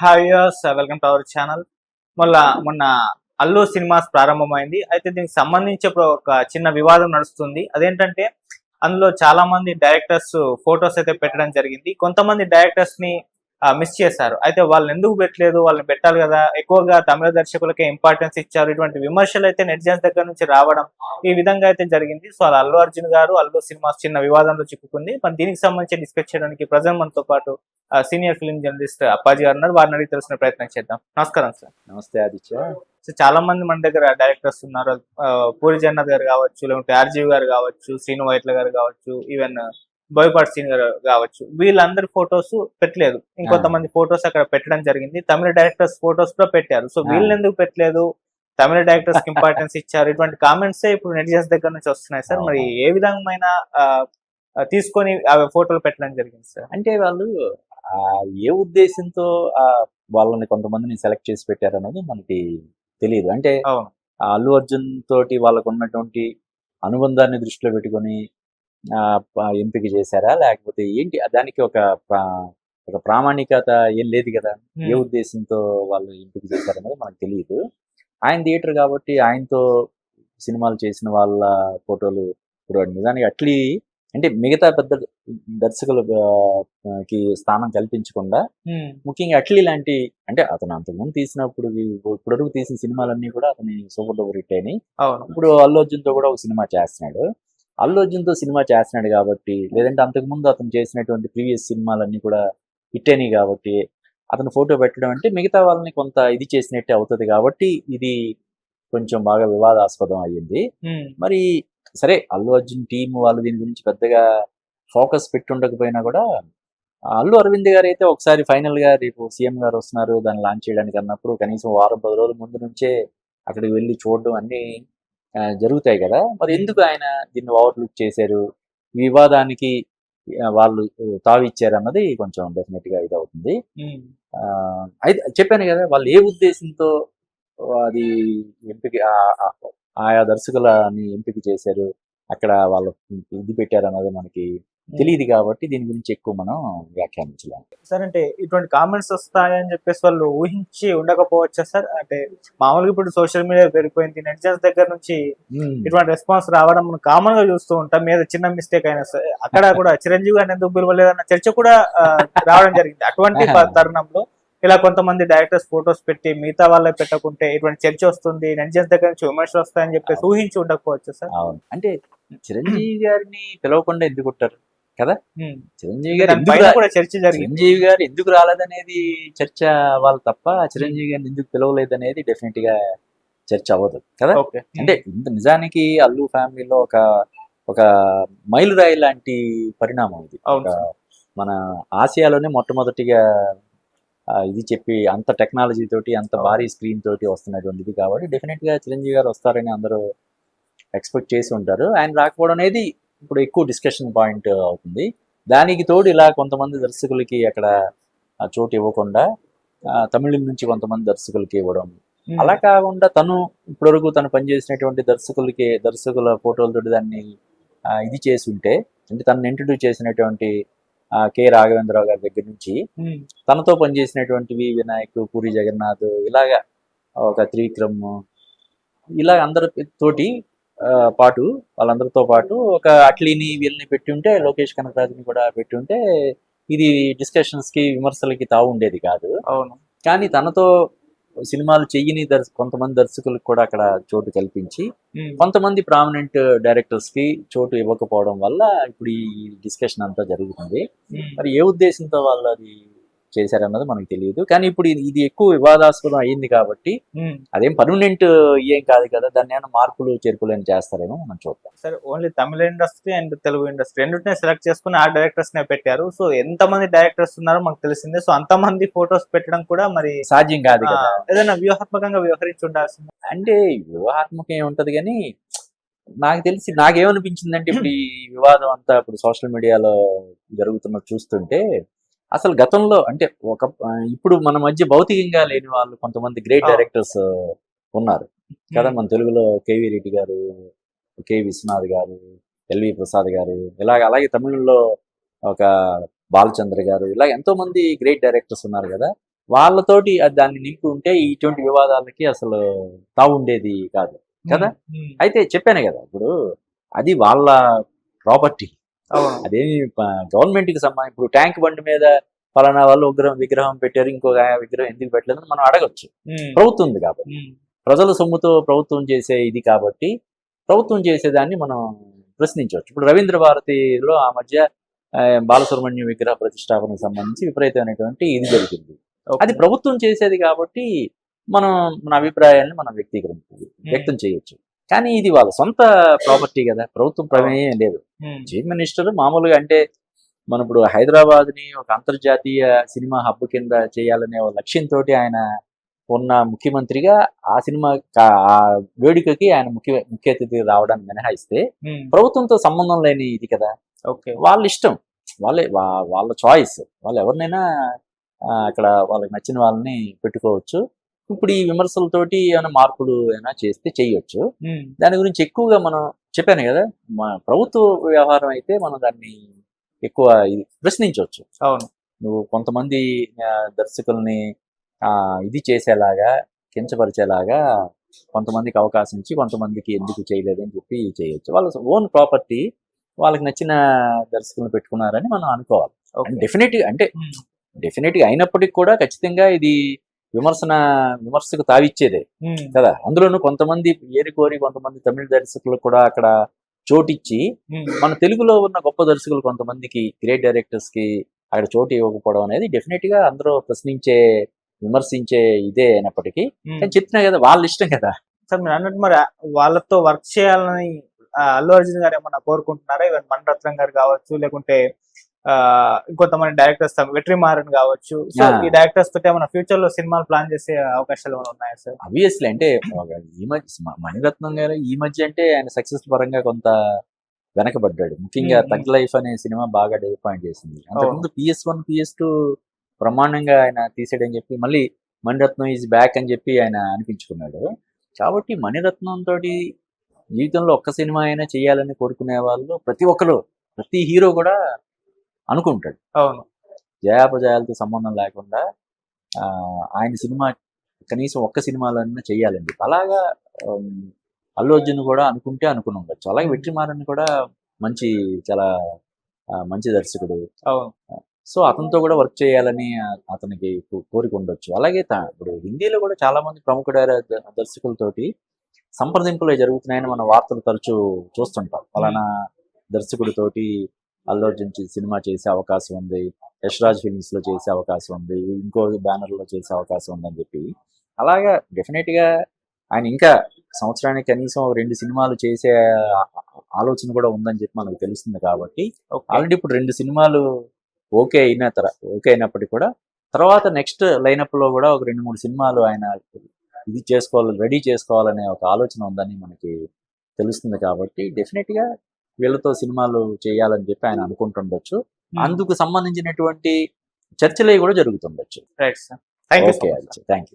Hi viewers, welcome to our channel. మొన్న Allu cinemas ప్రారంభమైంది. అయితే దీనికి సంబంధించి ఇప్పుడు ఒక చిన్న వివాదం నడుస్తుంది. అదేంటంటే అందులో చాలా మంది డైరెక్టర్స్ ఫొటోస్ అయితే పెట్టడం జరిగింది. కొంతమంది డైరెక్టర్స్ ని మిస్ చేశారు. అయితే వాళ్ళని ఎందుకు పెట్టలేదు, వాళ్ళని పెట్టాలి కదా, ఎక్కువగా తమిళ దర్శకులకే ఇంపార్టెన్స్ ఇచ్చారు, ఇటువంటి విమర్శలు అయితే నెటిజన్స్ దగ్గర నుంచి రావడం ఈ విధంగా అయితే జరిగింది. సో అలా అల్లు అర్జున్ గారు అల్లు సినిమాస్ చిన్న వివాదంలో చిక్కుకుంది. మరి దీనికి సంబంధించి డిస్కస్ చేయడానికి ప్రజెంట్ మనతో పాటు సీనియర్ ఫిల్మ్ జర్నలిస్ట్ అప్పాజీ గారు ఉన్నారు. వారిని అడిగి తెలుసుకునే ప్రయత్నం చేద్దాం. నమస్కారం సార్. నమస్తే ఆదిత్య. సో చాలా మంది మన దగ్గర డైరెక్టర్స్ ఉన్నారు. పూరి జగన్నాథ్ గారు కావచ్చు, లేకుంటే ఆర్జీవి గారు కావచ్చు, శ్రీను వైట్ల గారు కావచ్చు, ఈవెన్ బోయపాటి సీన్ గారు కావచ్చు, వీళ్ళందరి ఫొటోస్ పెట్టలేదు. ఇంకొంతమంది ఫొటోస్ అక్కడ పెట్టడం జరిగింది. తమిళ డైరెక్టర్స్ ఫొటోస్ కూడా పెట్టారు. సో వీళ్ళని ఎందుకు పెట్టలేదు, తమిళ డైరెక్టర్స్ కి ఇంపార్టెన్స్ ఇచ్చారు, ఇటువంటి కామెంట్స్ ఇప్పుడు నెటిజన్స్ దగ్గర నుంచి వస్తున్నాయి సార్. మరి ఏ విధమైన తీసుకొని ఫోటోలు పెట్టడం జరిగింది సార్? అంటే వాళ్ళు ఏ ఉద్దేశంతో వాళ్ళని కొంతమందిని సెలెక్ట్ చేసి పెట్టారు అన్నది మనకి తెలియదు. అంటే అల్లు అర్జున్ తోటి వాళ్ళకు ఉన్నటువంటి అనుబంధాన్ని దృష్టిలో పెట్టుకొని ఎంపిక చేశారా, లేకపోతే ఏంటి దానికి ఒక ప్రామాణికత ఏం లేదు కదా. ఏ ఉద్దేశంతో వాళ్ళు ఎంపిక చేశారన్నది మనకు తెలియదు. ఆయన థియేటర్ కాబట్టి ఆయనతో సినిమాలు చేసిన వాళ్ళ ఫోటోలు ఇప్పుడు నిజానికి అట్లీ అంటే మిగతా పెద్ద దర్శకులకి స్థానం కల్పించకుండా ముఖ్యంగా అట్లీ లాంటి, అంటే అతను అంతకుముందు తీసినప్పుడు ఇప్పటివరకు తీసిన సినిమాలన్నీ కూడా అతని సూపర్ డూపర్ హిట్ అయినాయి. ఇప్పుడు అల్లు అర్జున్ తో కూడా ఒక సినిమా చేస్తున్నాడు. అల్లు అర్జున్ తో సినిమా చేస్తున్నాడు కాబట్టి, లేదంటే అంతకుముందు అతను చేసినటువంటి ప్రీవియస్ సినిమాలన్నీ కూడా హిట్ అయినాయి కాబట్టి అతను ఫోటో పెట్టడం అంటే మిగతా వాళ్ళని కొంత ఇది చేసినట్టే అవుతుంది. కాబట్టి ఇది కొంచెం బాగా వివాదాస్పదం అయ్యింది. మరి సరే, అల్లు అర్జున్ టీం వాళ్ళు దీని గురించి పెద్దగా ఫోకస్ పెట్టుండకపోయినా కూడా అల్లు అరవింద్ గారు అయితే ఒకసారి ఫైనల్ గా రేపు సీఎం గారు వస్తున్నారు దాన్ని లాంచ్ చేయడానికి అన్నప్పుడు కనీసం వారం 10 రోజుల ముందు నుంచే అక్కడికి వెళ్ళి చూడడం అన్ని జరుగుతాయి కదా. మరి ఎందుకు ఆయన దీన్ని ఓవర్లుక్ చేశారు, వివాదానికి వాళ్ళు తావిచ్చారు అన్నది కొంచెం డెఫినెట్ గా ఇది అవుతుంది. అయితే చెప్పాను కదా, వాళ్ళు ఏ ఉద్దేశంతో అది ఎంపిక ఆయా దర్శకులని ఎంపిక చేశారు, అక్కడ వాళ్ళు ఇది పెట్టారు అన్నది మనకి తెలియదు. కాబట్టి దీని గురించి ఎక్కువ మనం వ్యాఖ్యానించలేము సార్. అంటే ఇటువంటి కామెంట్స్ వస్తాయని చెప్పేసి వాళ్ళు ఊహించి ఉండకపోవచ్చా సార్? అంటే మామూలుగా ఇప్పుడు సోషల్ మీడియా పెరిగిపోయింది, నెటిజన్స్ దగ్గర నుంచి ఇటువంటి రెస్పాన్స్ రావడం మనం కామన్ గా చూస్తూ ఉంటాం. మీద చిన్న మిస్టేక్ అయినా సరే అక్కడ కూడా చిరంజీవి గారిని ఎందుకు పిలవలేదన్న చర్చ కూడా రావడం జరిగింది. అటువంటి తరుణంలో ఇలా కొంతమంది డైరెక్టర్స్ ఫొటోస్ పెట్టి మిగతా వాళ్ళే పెట్టకుంటే ఇటువంటి చర్చ వస్తుంది, నెటిజన్స్ దగ్గర నుంచి విమర్శలు వస్తాయని చెప్పేసి ఊహించి ఉండకపోవచ్చు సార్. అవును, అంటే చిరంజీవి గారిని పిలవకుండా ఎందుకు ఉంటారు కదా. చిరంజీవి గారు ఎందుకు రాలేదనేది చర్చ వాళ్ళు తప్ప, చిరంజీవి గారిని ఎందుకు పిలవలేదు అనేది డెఫినెట్ గా చర్చ అవ్వదు కదా. అంటే ఇంత నిజానికి అల్లు ఫ్యామిలీలో ఒక మైలురాయి లాంటి పరిణామం ఇది. మన ఆసియాలోనే మొట్టమొదటిగా ఇది చెప్పి అంత టెక్నాలజీ తోటి అంత భారీ స్క్రీన్ తోటి వస్తున్నటువంటిది కాబట్టి డెఫినెట్ గా చిరంజీవి గారు వస్తారని అందరూ ఎక్స్పెక్ట్ చేసి ఉంటారు. ఆయన రాకపోవడం అనేది ఇప్పుడు ఎక్కువ డిస్కషన్ పాయింట్ అవుతుంది. దానికి తోడు ఇలా కొంతమంది దర్శకులకి అక్కడ చోటు ఇవ్వకుండా తమిళం నుంచి కొంతమంది దర్శకులకి ఇవ్వడం, అలా కాకుండా తను ఇప్పటివరకు తను పనిచేసినటువంటి దర్శకుల ఫోటోలతోటి దాన్ని ఇది చేసి ఉంటే, అంటే తనను ఇంట్రడ్యూస్ చేసినటువంటి కె రాఘవేంద్రరావు గారి దగ్గర నుంచి తనతో పనిచేసినటువంటి వి వినాయక్, పూరి జగన్నాథ్, ఇలాగా ఒక త్రివిక్రమ్, ఇలా అందరితోటి పాటు వాళ్ళందరితో పాటు ఒక అట్లీని వీళ్ళని పెట్టి ఉంటే, లోకేష్ కనకరాజుని కూడా పెట్టి ఉంటే ఇది డిస్కషన్స్ కి విమర్శలకి తావు ఉండేది కాదు. అవును, కానీ తనతో సినిమాలు చెయ్యని కొంతమంది దర్శకులకు కూడా అక్కడ చోటు కల్పించి కొంతమంది ప్రామినెంట్ డైరెక్టర్స్ కి చోటు ఇవ్వకపోవడం వల్ల ఇప్పుడు ఈ డిస్కషన్ అంతా జరుగుతుంది. మరి ఏ ఉద్దేశంతో వాళ్ళు అది చేశారన్నది మనకు తెలియదు. కానీ ఇప్పుడు ఇది ఎక్కువ వివాదాస్పదం అయ్యింది కాబట్టి అదేం పర్మనెంట్ ఏం కాదు కదా, దాన్ని ఏమైనా మార్పులు చేర్పులు అని చేస్తారేమో మనం చూద్దాం. సరే, only Tamil industry and Telugu industry రెండింటినే సెలెక్ట్ చేసుకుని ఆ డైరెక్టర్స్ నే పెట్టారు. సో ఎంతమంది డైరెక్టర్స్ ఉన్నారో మనకు తెలిసిందే. సో అంతమంది ఫొటోస్ పెట్టడం కూడా మరి సాధ్యం కాదు కదా. ఏదైనా వ్యూహాత్మకంగా వ్యవహరించి ఉండాల్సింది. అంటే వ్యూహాత్మకం ఏముంటది కానీ నాకేమనిపించిందంటే ఇప్పుడు ఈ వివాదం అంతా ఇప్పుడు సోషల్ మీడియాలో జరుగుతున్నది చూస్తుంటే, అసలు గతంలో అంటే ఇప్పుడు మన మధ్య భౌతికంగా లేని వాళ్ళు కొంతమంది గ్రేట్ డైరెక్టర్స్ ఉన్నారు కదా మన తెలుగులో. కేవీ రెడ్డి గారు, కె విశ్వనాథ్ గారు, ఎల్వి ప్రసాద్ గారు, అలాగే తమిళంలో ఒక బాలచంద్ర గారు, ఇలా ఎంతో మంది గ్రేట్ డైరెక్టర్స్ ఉన్నారు కదా. వాళ్ళతోటి దాన్ని నింపి ఉంటే ఇటువంటి వివాదాలకి అసలు తావుండేది కాదు కదా. అయితే చెప్పాను కదా, ఇప్పుడు అది వాళ్ళ ప్రాపర్టీ, అదేమి గవర్నమెంట్ కి సంబంధించి. ఇప్పుడు ట్యాంక్ బండి మీద ఫలానా వాళ్ళు విగ్రహం పెట్టారు, ఇంకొక విగ్రహం ఎందుకు పెట్టలేదని మనం అడగచ్చు. ప్రభుత్వం ఉంది కాబట్టి, ప్రజల సొమ్ముతో ప్రభుత్వం చేసే ఇది కాబట్టి ప్రభుత్వం చేసేదాన్ని మనం ప్రశ్నించవచ్చు. ఇప్పుడు రవీంద్ర భారతిలో ఆ మధ్య బాలసుబ్రహ్మణ్యం విగ్రహ ప్రతిష్టాపనకు సంబంధించి విపరీతమైనటువంటి ఇది జరిగింది. అది ప్రభుత్వం చేసేది కాబట్టి మనం మన అభిప్రాయాన్ని మనం వ్యక్తం చేయొచ్చు. కానీ ఇది వాళ్ళ సొంత ప్రాపర్టీ కదా, ప్రభుత్వం ప్రమేయం లేదు. చీఫ్ మినిస్టర్ మామూలుగా అంటే మనం ఇప్పుడు హైదరాబాద్ ని ఒక అంతర్జాతీయ సినిమా హబ్ కింద చేయాలనే లక్ష్యంతో ఆయన ఉన్న ముఖ్యమంత్రిగా ఆ సినిమా ఆ వేడుకకి ఆయన ముఖ్య అతిథి రావడానికి మినహాయిస్తే ప్రభుత్వంతో సంబంధం లేని ఇది కదా. వాళ్ళ ఇష్టం, వాళ్ళ చాయిస్, వాళ్ళు ఎవరినైనా అక్కడ వాళ్ళకి నచ్చిన వాళ్ళని పెట్టుకోవచ్చు. ఇప్పుడు ఈ విమర్శలతోటి ఏమైనా మార్పులు ఏమైనా చేస్తే చేయొచ్చు. దాని గురించి ఎక్కువగా మనం చెప్పాను కదా, ప్రభుత్వ వ్యవహారం అయితే మనం దాన్ని ఎక్కువ ప్రశ్నించవచ్చు. అవును, నువ్వు కొంతమంది దర్శకుల్ని ఇది చేసేలాగా, కించపరిచేలాగా కొంతమందికి అవకాశం ఇచ్చి కొంతమందికి ఎందుకు చేయలేదని చెప్పి చేయొచ్చు. వాళ్ళ ఓన్ ప్రాపర్టీ, వాళ్ళకి నచ్చిన దర్శకులను పెట్టుకున్నారని మనం అనుకోవాలి. డెఫినెట్గా అయినప్పటికీ కూడా ఖచ్చితంగా ఇది విమర్శకు తావిచ్చేదే కదా. అందులోనూ కొంతమంది ఏరికోరి కొంతమంది తమిళ దర్శకులకు కూడా అక్కడ చోటిచ్చి మన తెలుగులో ఉన్న గొప్ప దర్శకులు కొంతమందికి, గ్రేట్ డైరెక్టర్స్ కి అక్కడ చోటు ఇవ్వకపోవడం అనేది డెఫినెట్ గా అందరూ విమర్శించే ఇదే అయినప్పటికీ చెప్తున్నా కదా, వాళ్ళ ఇష్టం కదా. సార్ మీరు అన్నట్టు మరి వాళ్ళతో వర్క్ చేయాలని అల్లు అర్జున్ గారు ఏమన్నా కోరుకుంటున్నారా? ఈవెన్ మణిరత్నం గారు కావచ్చు, లేకుంటే ఇంకొంతమంది డైరెక్టర్స్ వెట్రిమారన్ కావచ్చు, సో ఈ డైరెక్టర్స్ తోటి ఏమైనా ఫ్యూచర్ లో సినిమాలు ప్లాన్ చేసే అవకాశాలు ఏమైనా ఉన్నాయా సార్? ఆబ్వియస్లీ, అంటే ఈ మధ్య మణిరత్నం గారు ఈ మధ్య అంటే ఆయన సక్సెస్ పరంగా కొంత వెనకబడ్డాడు. ముఖ్యంగా తగ్ లైఫ్ అనే సినిమా బాగా డిసప్పాయింట్ చేసింది. అంతకుముందు PS1, PS2 బ్రహ్మాండంగా ఆయన తీసాడని చెప్పి మళ్ళీ మణిరత్నం ఈజ్ బ్యాక్ అని చెప్పి ఆయన అనిపించుకున్నాడు. కాబట్టి మణిరత్నం తోటి జీవితంలో ఒక్క సినిమా అయినా చేయాలని కోరుకునే వాళ్ళు ప్రతి హీరో కూడా అనుకుంటాడు. అవును, జయాపజయాలతో సంబంధం లేకుండా ఆయన సినిమా కనీసం ఒక్క సినిమాలన్నా చేయాలండి. అలాగా అల్లు అర్జున్ కూడా అనుకుని ఉండొచ్చు. అలాగే వెట్రిమారన్ కూడా చాలా మంచి దర్శకుడు. సో అతనితో కూడా వర్క్ చేయాలని అతనికి కోరిక ఉండొచ్చు. అలాగే ఇప్పుడు హిందీలో కూడా చాలా మంది ప్రముఖ దర్శకులతోటి సంప్రదింపులు జరుగుతున్నాయని మన వార్తలు తరచూ చూస్తుంటాం. ఫలానా దర్శకుడితోటి అల్లు అర్జున్ సినిమా చేసే అవకాశం ఉంది, యశ్రాజ్ ఫిల్మ్స్ లో చేసే అవకాశం ఉంది, ఇంకో బ్యానర్ లో చేసే అవకాశం ఉందని చెప్పి. అలాగా డెఫినెట్ గా ఆయన ఇంకా సంవత్సరానికి కనీసం 2 సినిమాలు చేసే ఆలోచన కూడా ఉందని చెప్పి మనకు తెలుస్తుంది. కాబట్టి ఆల్రెడీ ఇప్పుడు 2 సినిమాలు ఓకే అయినప్పటికీ కూడా తర్వాత నెక్స్ట్ లైనప్ లో కూడా ఒక 2-3 సినిమాలు ఆయన రెడీ చేసుకోవాలనే ఒక ఆలోచన ఉందని మనకి తెలుస్తుంది. కాబట్టి డెఫినెట్ గా వీళ్ళతో సినిమాలు చేయాలని చెప్పి ఆయన అనుకుంటుండొచ్చు. అందుకు సంబంధించినటువంటి చర్చలు కూడా జరుగుతుండొచ్చు. Right sir, thank you. Thank you.